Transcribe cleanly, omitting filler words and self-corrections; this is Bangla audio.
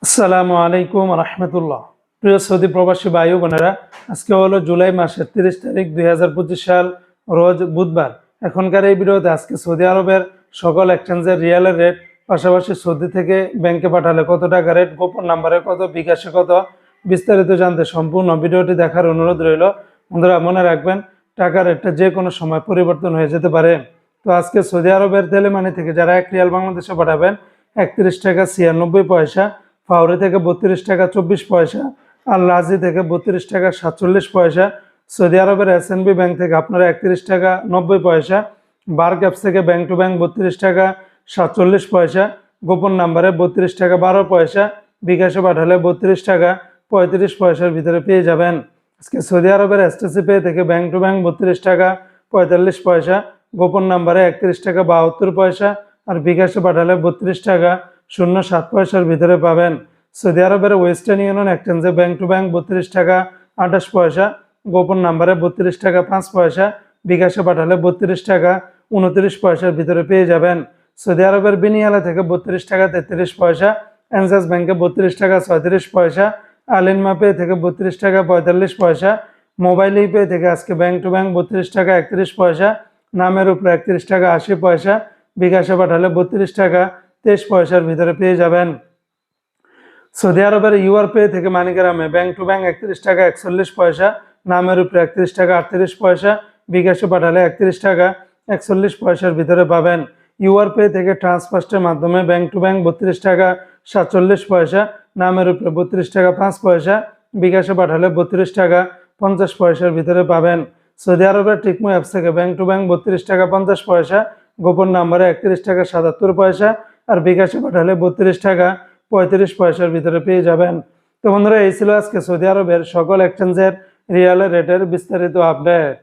আসসালামু আলাইকুম রহমতুল্লাহ। প্রিয় সৌদি প্রবাসী ভাই বোনেরা, আজকে হলো জুলাই মাসের 30 তারিখ 2025 সাল, রোজ বুধবার। এখনকার এই ভিডিওতে আজকে সৌদি আরবের সকল এক্সচেঞ্জের রিয়ালের রেট, পাশাপাশি সৌদি থেকে ব্যাংকে পাঠালে কত টাকা রেট, গোপন নাম্বারে কত, বিকাশে কত, বিস্তারিত জানতে সম্পূর্ণ ভিডিওটি দেখার অনুরোধ রইল। বন্ধুরা মনে রাখবেন, টাকার রেটটা যে কোনো সময় পরিবর্তন হয়ে যেতে পারে। তো আজকে সৌদি আরবের তেলেমানি থেকে যারা 1 রিয়াল বাংলাদেশে পাঠাবেন 31 টাকা 96 পয়সা, ফাউরি থেকে 32 টাকা 24 পয়সা, আর লাজি থেকে 32 টাকা 47 পয়সা, সৌদি আরবের SNB ব্যাংক থেকে আপনারা 31 টাকা 90 পয়সা, বার ক্যাপস থেকে ব্যাংক টু ব্যাংক 32 টাকা 47 পয়সা, গোপন নাম্বারে 32 টাকা 12 পয়সা, বিকাশে পাঠালে 32 টাকা 35 পয়সার ভিতরে পেয়ে যাবেন। আজকে সৌদি আরবের STC পে থেকে ব্যাংক টু ব্যাংক 32 টাকা 45 পয়সা, গোপন নাম্বারে 31 টাকা 72 পয়সা, আর বিকাশে পাঠালে 32 টাকা 07 পয়সার ভিতরে পাবেন। সৌদি আরবের ওয়েস্টার্ন ইউনিয়ন এক্সচেঞ্জে ব্যাংক টু ব্যাংক 32 টাকা 28 পয়সা, গোপন নাম্বারে 32 টাকা 5 পয়সা, বিকাশে পাঠালে 32 টাকা 29 পয়সার ভিতরে পেয়ে যাবেন। সৌদি আরবের বিনিয়ালা থেকে 32 টাকা 33 পয়সা, এনজাস ব্যাংকে 32 টাকা 36 পয়সা, আলিনমা পে থেকে 32 টাকা 45 পয়সা, মোবাইল পে থেকে আজকে ব্যাংক টু ব্যাংক 32 টাকা 31 পয়সা, নামের উপরে 31 টাকা 80 পয়সা, বিকাশে পাঠালে 32 টাকা 23 পয়সার ভিতরে পেয়ে যাবেন। সৌদি আরবের ইউআর পে থেকে মানিগ্রামে ব্যাংক টু ব্যাংক 31 টাকা 41 পয়সা, নামের উপরে 31 টাকা 38 পয়সা, বিকাশে পাঠালে 31 টাকা 41 পয়সার ভিতরে পাবেন। ইউআর পে থেকে ট্রান্সফার্স্টের মাধ্যমে ব্যাংক টু ব্যাংক 32 টাকা 47 পয়সা, নামের উপরে 32 টাকা 5 পয়সা, বিকাশে পাঠালে 32 টাকা 50 পয়সার ভিতরে পাবেন। সৌদি আরবের টিকমো অ্যাপস থেকে ব্যাংক টু ব্যাংক 32 টাকা 50 পয়সা, গোপন নাম্বারে 31 টাকা 77 পয়সা, আর বিকাশে পাঠালে 32 টাকা 35 পয়সার ভিতরে পেয়ে যাবেন। তো বন্ধুরা, এই ছিল আজকে সৌদি আরবের সকল এক্সচেঞ্জের রিয়ালের রেটের বিস্তারিত আপডেট।